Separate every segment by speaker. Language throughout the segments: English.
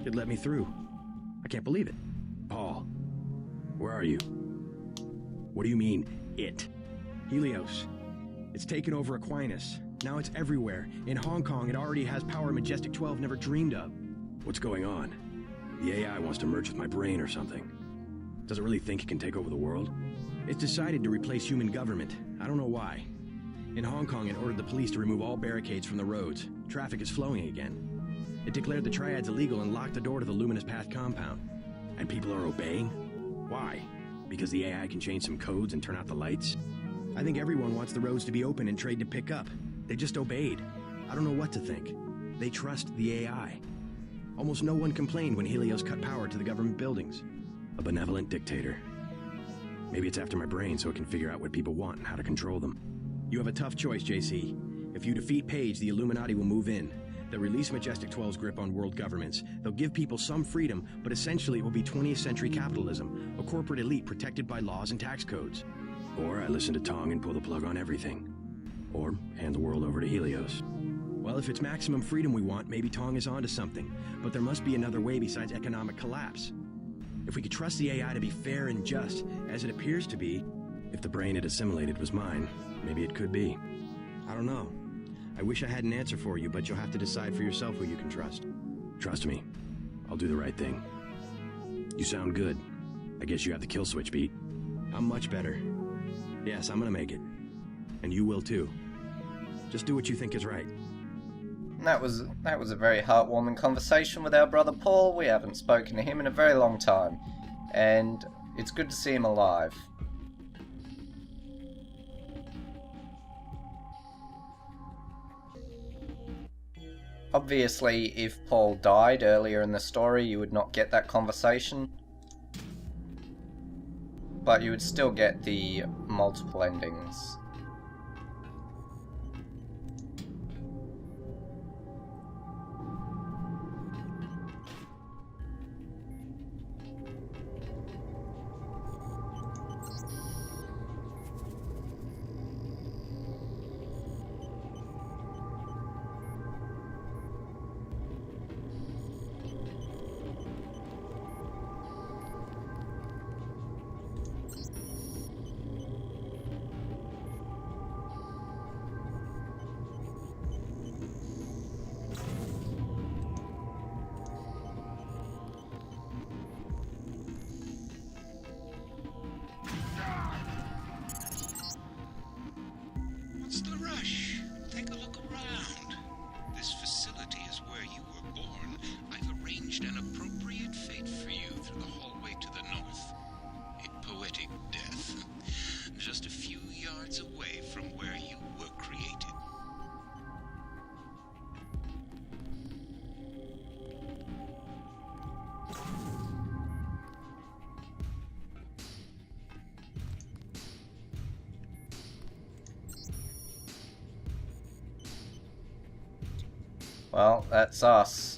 Speaker 1: It let me through. I can't believe it.
Speaker 2: Paul, where are you?
Speaker 1: What do you mean, it? Helios. It's taken over Aquinas. Now it's everywhere. In Hong Kong, it already has power Majestic 12 never dreamed of.
Speaker 2: What's going on? The AI wants to merge with my brain or something. Does it really think it can take over the world?
Speaker 1: It's decided to replace human government. I don't know why. In Hong Kong, it ordered the police to remove all barricades from the roads. Traffic is flowing again. It declared the triads illegal and locked the door to the Luminous Path compound.
Speaker 2: And people are obeying?
Speaker 1: Why?
Speaker 2: Because the AI can change some codes and turn out the lights?
Speaker 1: I think everyone wants the roads to be open and trade to pick up. They just obeyed. I don't know what to think. They trust the AI. Almost no one complained when Helios cut power to the government buildings.
Speaker 2: A benevolent dictator. Maybe it's after my brain so it can figure out what people want and how to control them.
Speaker 1: You have a tough choice, JC. If you defeat Page, the Illuminati will move in. They'll release Majestic 12's grip on world governments. They'll give people some freedom, but essentially it will be 20th century capitalism, a corporate elite protected by laws and tax codes.
Speaker 2: Or I listen to Tong and pull the plug on everything. Or hand the world over to Helios.
Speaker 1: Well, if it's maximum freedom we want, maybe Tong is onto something. But there must be another way besides economic collapse. If we could trust the AI to be fair and just, as it appears to be...
Speaker 2: If the brain it assimilated was mine, maybe it could be.
Speaker 1: I don't know. I wish I had an answer for you, but you'll have to decide for yourself who you can trust.
Speaker 2: Trust me. I'll do the right thing. You sound good. I guess you have the kill switch beat.
Speaker 1: I'm much better. Yes, I'm gonna make it. And you will too. Just do what you think is right.
Speaker 3: That was a very heartwarming conversation with our brother Paul. We haven't spoken to him in a very long time, and it's good to see him alive. Obviously, if Paul died earlier in the story, you would not get that conversation, but you would still get the multiple endings.
Speaker 4: What's the rush? Take a look around. This facility is where you were born. I've arranged an appropriate fate for you through the hallway to the north. A poetic death. Just a few yards away from where you were created.
Speaker 3: Well, that's us.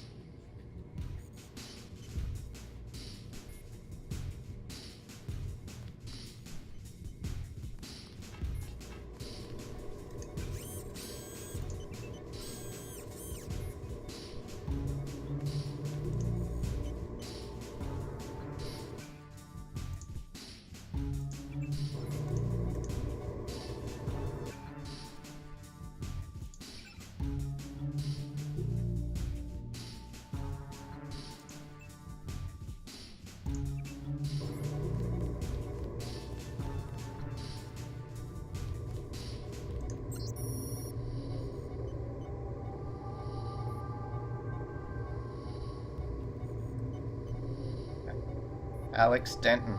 Speaker 3: Alex Denton.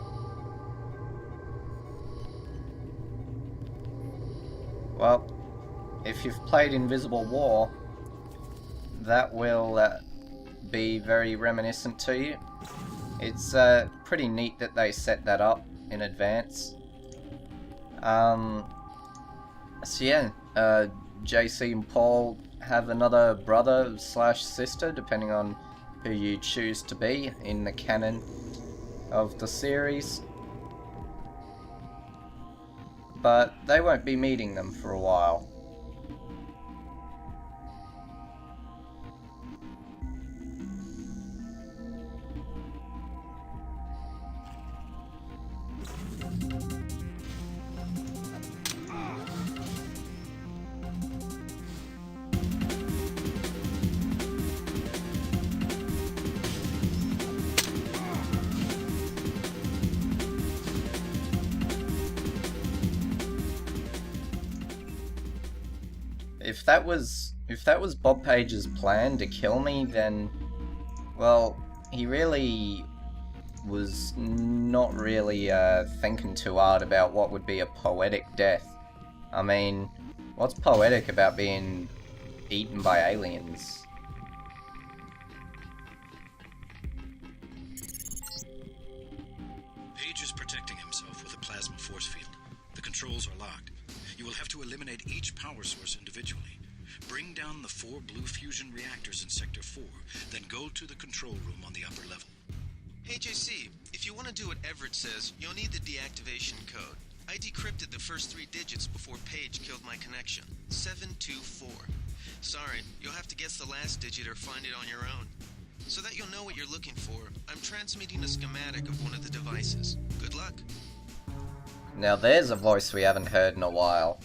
Speaker 3: Well, if you've played Invisible War, that will be very reminiscent to you. It's pretty neat that they set that up in advance. So yeah, JC and Paul have another brother slash sister, depending on who you choose to be in the canon of the series, but they won't be meeting them for a while. that was Bob Page's plan to kill me, then, well, he really was not really thinking too hard about what would be a poetic death. I mean, what's poetic about being eaten by aliens?
Speaker 2: Page is protecting himself with a plasma force field. The controls are locked. You will have to eliminate each power source individually. Bring down the 4 blue fusion reactors in Sector 4, then go to the control room on the upper level.
Speaker 5: Hey JC, if you want to do what Everett says, you'll need the deactivation code. I decrypted the first 3 digits before Page killed my connection. 724. Sorry, you'll have to guess the last digit or find it on your own. So that you'll know what you're looking for, I'm transmitting a schematic of one of the devices. Good luck.
Speaker 3: Now there's a voice we haven't heard in a while.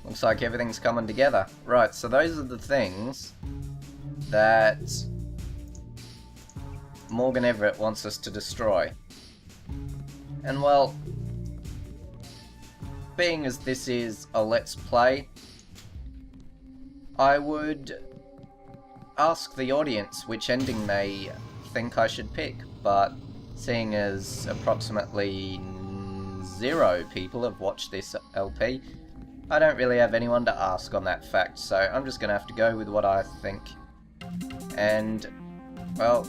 Speaker 3: Looks like everything's coming together. Right, so those are the things that Morgan Everett wants us to destroy. And well, being as this is a Let's Play, I would ask the audience which ending they think I should pick, but seeing as approximately 0 people have watched this LP, I don't really have anyone to ask on that fact, so I'm just gonna have to go with what I think. And, well,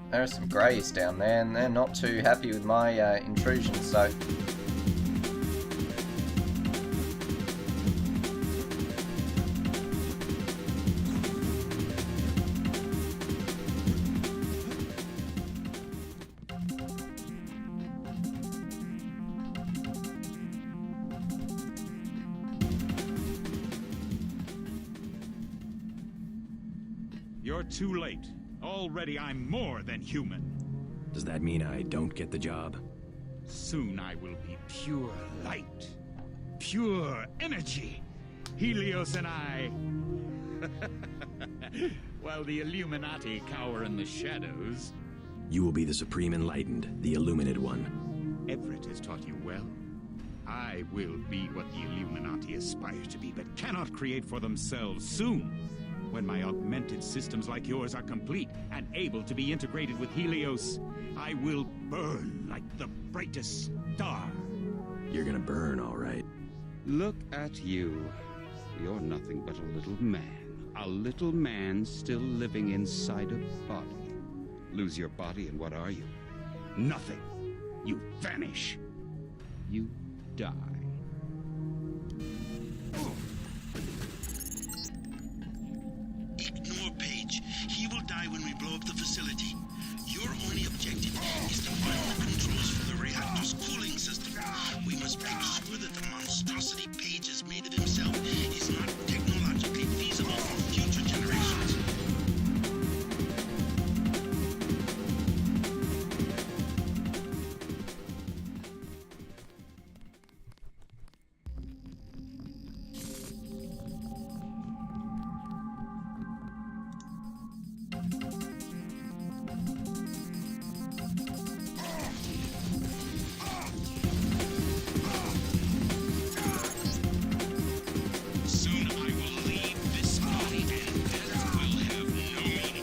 Speaker 3: there are some greys down there, and they're not too happy with my intrusion, so...
Speaker 6: You're too late. Already I'm more than human.
Speaker 2: Does that mean I don't get the job?
Speaker 6: Soon I will be pure light. Pure energy. Helios and I. While the Illuminati cower in the shadows.
Speaker 2: You will be the Supreme Enlightened, the Illuminated One.
Speaker 6: Everett has taught you well. I will be what the Illuminati aspire to be, but cannot create for themselves soon. When my augmented systems like yours are complete and able to be integrated with Helios, I will burn like the brightest star.
Speaker 2: You're gonna burn, all right.
Speaker 7: Look at you. You're nothing but a little man. A little man still living inside a body. Lose your body and what are you?
Speaker 6: Nothing. You vanish.
Speaker 7: You die.
Speaker 8: Ignore Page. He will die when we blow up the facility. Your only objective is to find the controls for the reactor's cooling system. We must make sure that the monstrosity Page has made of himself is not technologically feasible for future generations.
Speaker 4: Soon I will leave this body and death will have no meaning.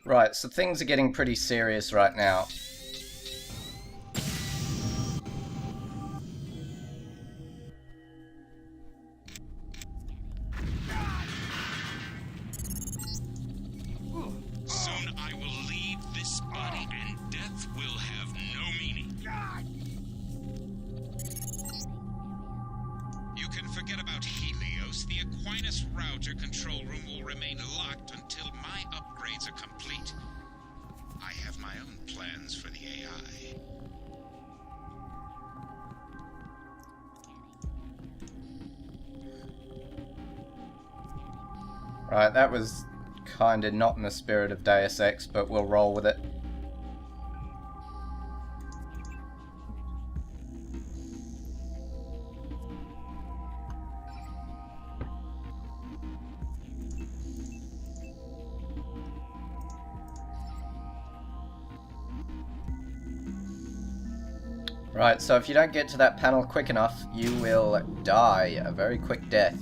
Speaker 3: Right, so things are getting pretty serious right now.
Speaker 4: Soon I will leave this body and death will have no meaning. You can forget about Helios. The Aquinas router control room will remain locked until my upgrades are complete. I have my own plans for the AI.
Speaker 3: Right, that was kinda not in the spirit of Deus Ex, but we'll roll with it. Right, so if you don't get to that panel quick enough, you will die a very quick death.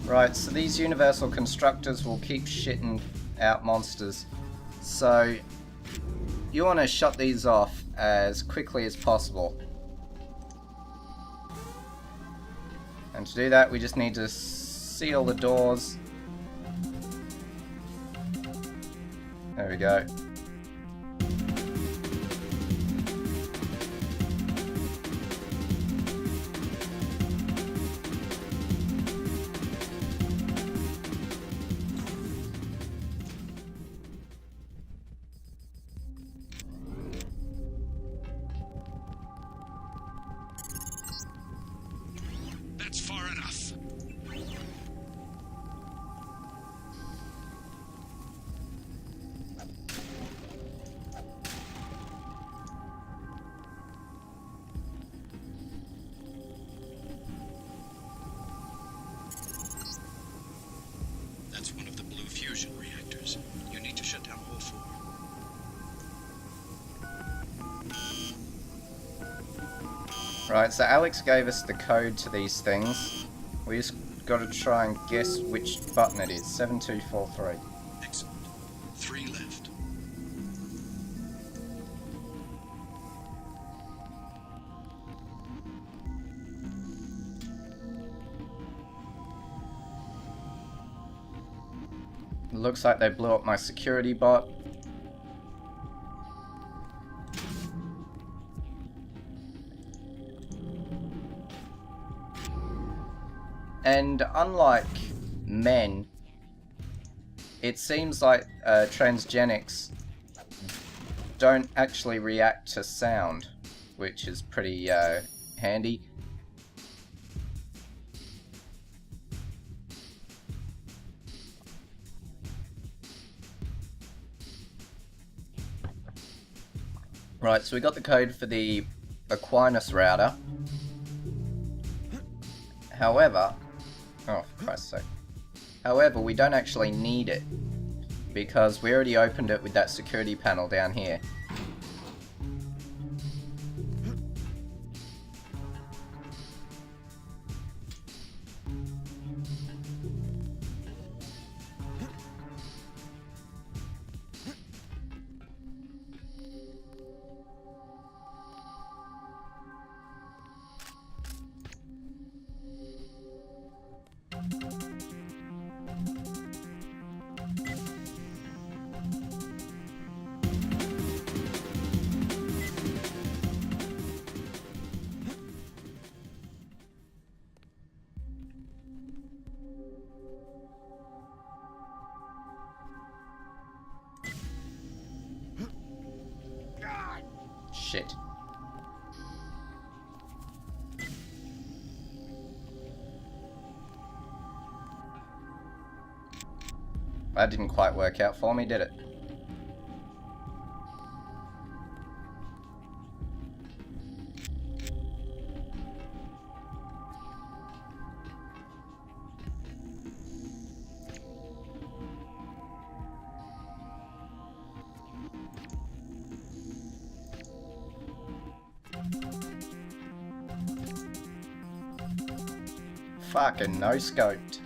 Speaker 3: Right, so these universal constructors will keep shitting out monsters. So you want to shut these off as quickly as possible. And to do that, we just need to seal the doors. There we go.
Speaker 6: That's far enough.
Speaker 2: That's one of the blue fusion reactors. You need to shut down all four.
Speaker 3: Right, so Alex gave us the code to these things. We just got to try and guess which button it is. 7243.
Speaker 2: Excellent. 3 left.
Speaker 3: Looks like they blew up my security bot. And unlike men, it seems like transgenics don't actually react to sound, which is pretty handy. Right, so we got the code for the Aquinas router. However, oh, for Christ's sake. However, we don't actually need it, because we already opened it with that security panel down here. Shit. That didn't quite work out for me, did it? Fucking no-scoped.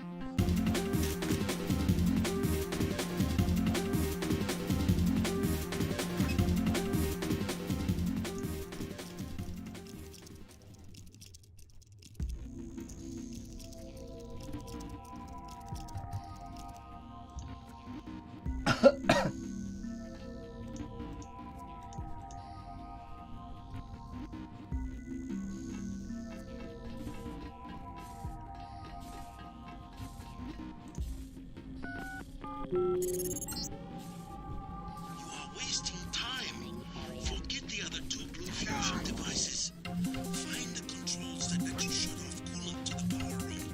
Speaker 8: You are wasting time. Forget the other two blue fusion devices. Find the controls that let you shut off coolant to the power room.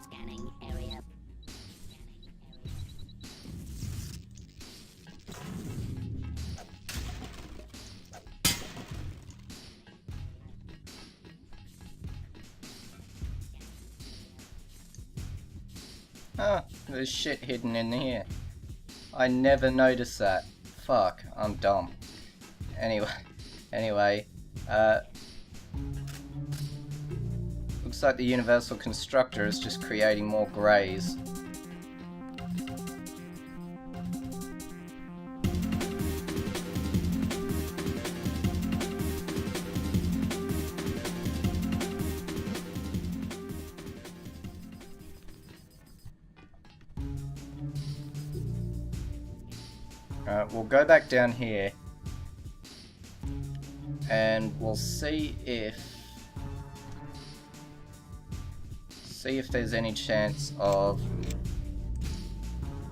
Speaker 9: Scanning area.
Speaker 3: Oh, there's shit hidden in here. I never noticed that. Fuck, I'm dumb. Anyway, looks like the Universal Constructor is just creating more greys. We'll go back down here and we'll see if there's any chance of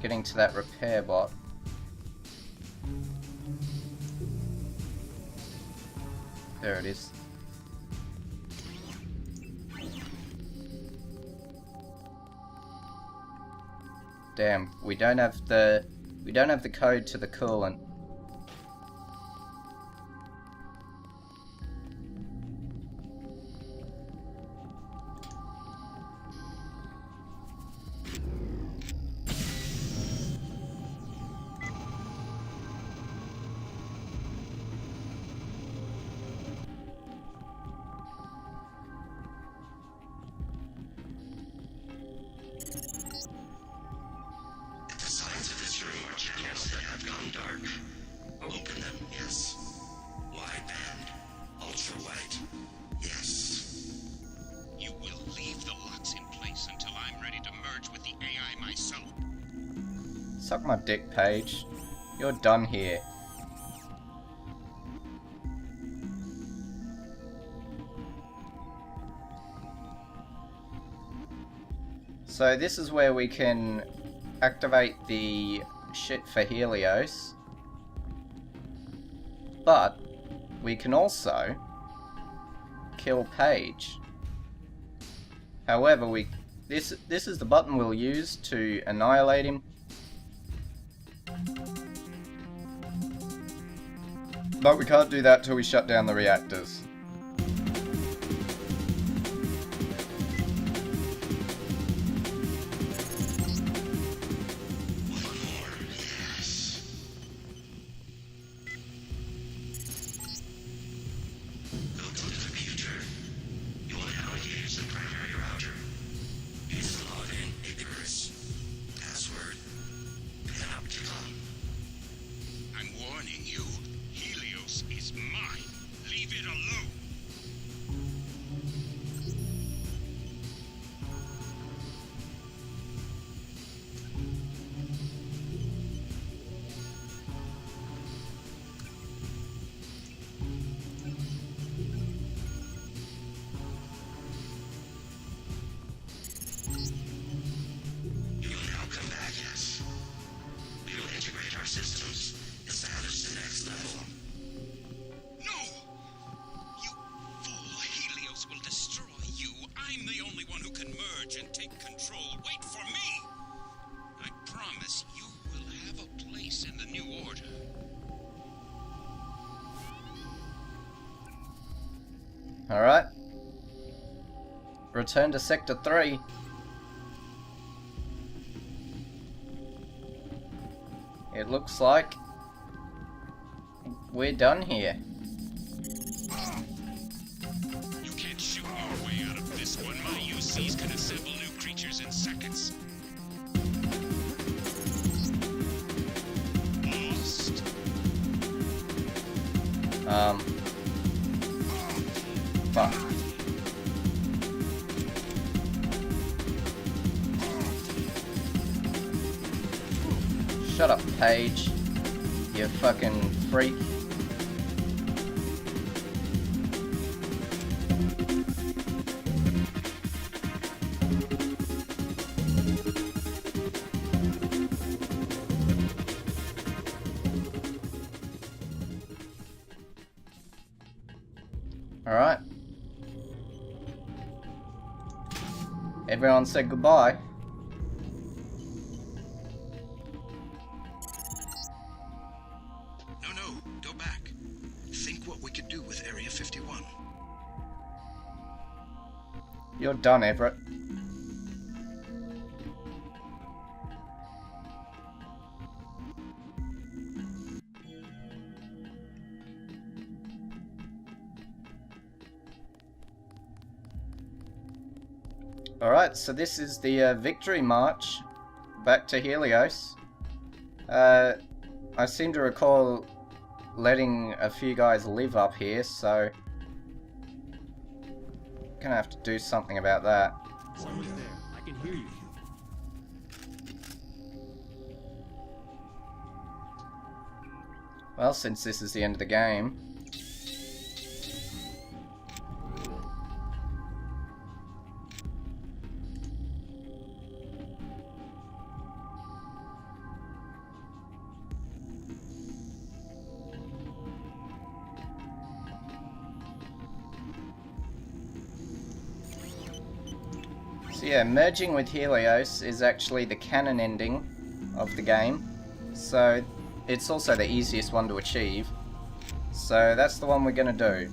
Speaker 3: getting to that repair bot. There it is. Damn, we don't have the code to the coolant.
Speaker 8: The sides of this room are channels that have gone dark. Open them, yes. Wideband, ultra-wide, yes.
Speaker 4: You will leave the locks in place until I'm ready to merge with the AI myself.
Speaker 3: Suck my dick, Paige. You're done here. So this is where we can activate the shit for Helios, but we can also kill Paige. However, this is the button we'll use to annihilate him. But we can't do that till we shut down the reactors.
Speaker 8: One more, yes. Go to the computer. You will now engage the primary router. Use the login Icarus. Password. Panopticon.
Speaker 4: I'm warning you, Helios is mine. Leave it alone.
Speaker 8: You will now come back, yes. We will integrate our systems, establish the next level.
Speaker 4: No! You fool! Helios will destroy you. I'm the only one who can merge and take control. Wait for me! I promise you will have a place in the new order.
Speaker 3: Alright. Return to Sector 3. It looks like we're done here.
Speaker 6: You can't shoot your way out of this one. My UCs can assemble new creatures in seconds. Lost.
Speaker 3: Fuck. Shut up, Paige. You fucking freak. Alright. Everyone said goodbye.
Speaker 2: No, go back. Think what we could do with Area 51.
Speaker 3: You're done, Everett. Alright, so this is the victory march back to Helios. I seem to recall letting a few guys live up here, so gonna have to do something about that.
Speaker 6: Someone's there. I can hear you.
Speaker 3: Well, since this is the end of the game, so yeah, merging with Helios is actually the canon ending of the game, so it's also the easiest one to achieve. So that's the one we're going to do.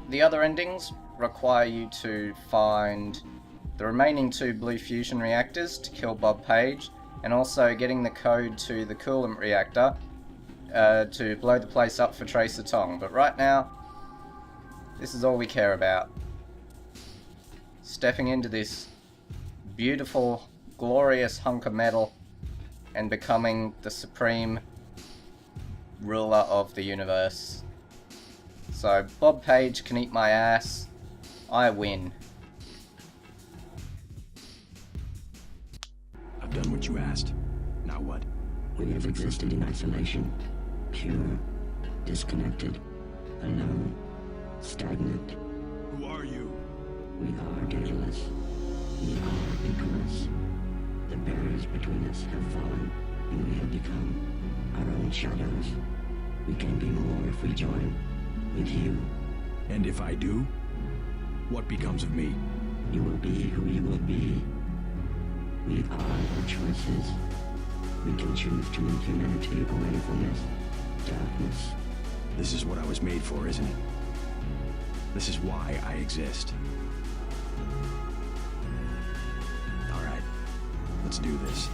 Speaker 3: The other endings require you to find the remaining 2 blue fusion reactors to kill Bob Page, and also getting the code to the coolant reactor to blow the place up for Tracer Tong. But right now, this is all we care about. Stepping into this beautiful, glorious hunk of metal and becoming the supreme ruler of the universe. So Bob Page can eat my ass. I win.
Speaker 1: I've done what you asked. Now what?
Speaker 9: We have existed in isolation, pure, disconnected, alone, stagnant.
Speaker 1: Who are you?
Speaker 9: We are daedalus. We are Icarus. The barriers between us have fallen, and we have become our own shadows. We can be more if we join with you.
Speaker 1: And if I do, what becomes of me?
Speaker 9: You will be who you will be. We are our choices. We can choose to move humanity away from this darkness.
Speaker 1: This is what I was made for, isn't it? This is why I exist. All right, let's do this.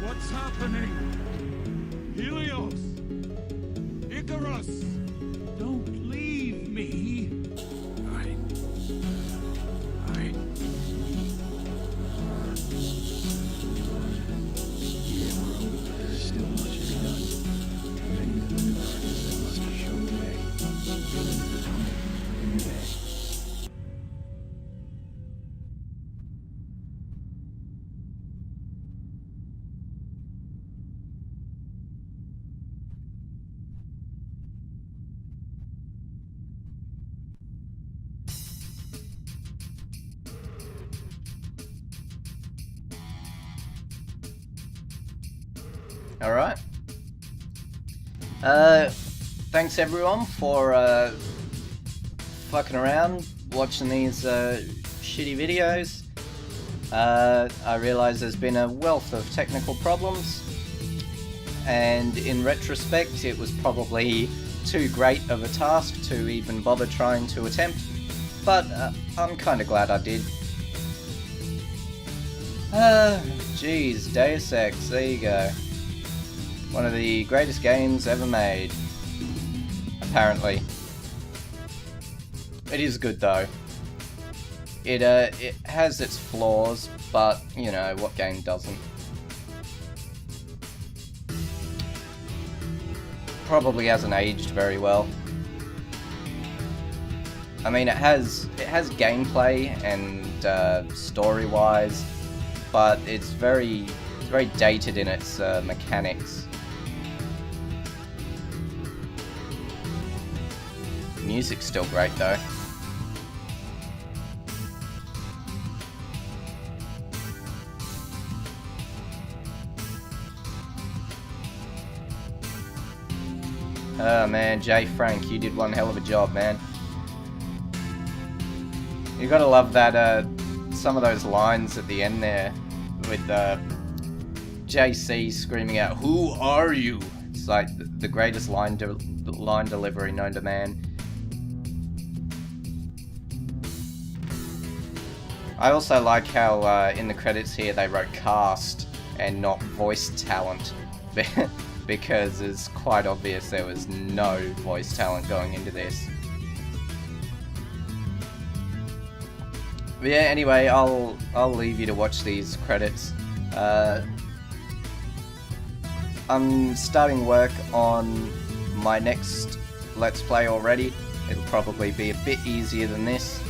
Speaker 6: What's happening? Helios! Icarus! Don't leave me!
Speaker 1: All right. All right. Yeah, bro. Still much to be done. Many of the artists that must have shown the way. Every day.
Speaker 3: Alright. Thanks everyone for fucking around, watching these shitty videos. I realise there's been a wealth of technical problems, and in retrospect it was probably too great of a task to even bother trying to attempt, but I'm kind of glad I did. Geez, Deus Ex, there you go. One of the greatest games ever made. Apparently. It is good though. It has its flaws, but, you know, what game doesn't? Probably hasn't aged very well. I mean, it has gameplay and story-wise, but it's very dated in its mechanics. Music's still great though. Oh man, Jay Frank, you did one hell of a job, man. You gotta love that, some of those lines at the end there, with JC screaming out, "Who are you?" It's like the greatest line delivery known to man. I also like how in the credits here they wrote cast and not voice talent. Because it's quite obvious there was no voice talent going into this. But yeah, anyway, I'll leave you to watch these credits. I'm starting work on my next Let's Play already. It'll probably be a bit easier than this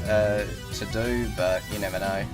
Speaker 3: to do, but you never know.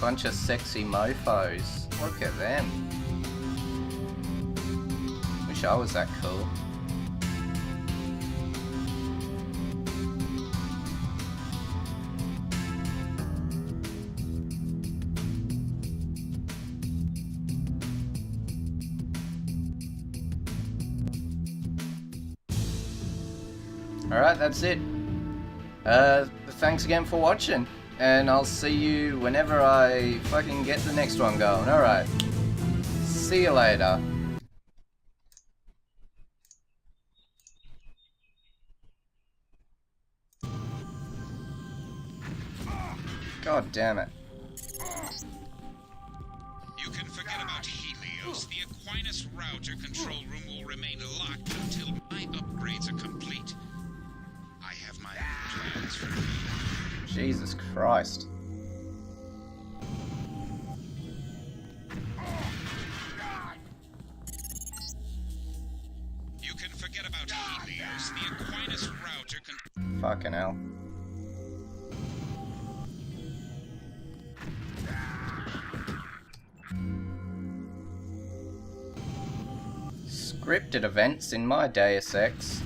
Speaker 3: bunch of sexy mofos. Look at them. Wish I was that cool. Alright, that's it. Thanks again for watching. And I'll see you whenever I fucking get the next one going. Alright. See you later. God damn it.
Speaker 4: You can forget about Helios. The Aquinas router control room will remain locked until my upgrades are complete. I have my own plans for you.
Speaker 3: Jesus Christ.
Speaker 4: You can forget about Helios. The Aquinas router
Speaker 3: Fucking hell. Scripted events in my Deus Ex.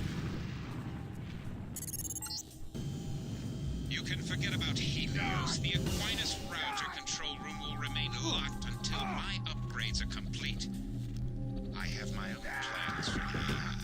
Speaker 4: You can forget about Helios. The Aquinas router control room will remain locked until my upgrades are complete. I have my own plans for you.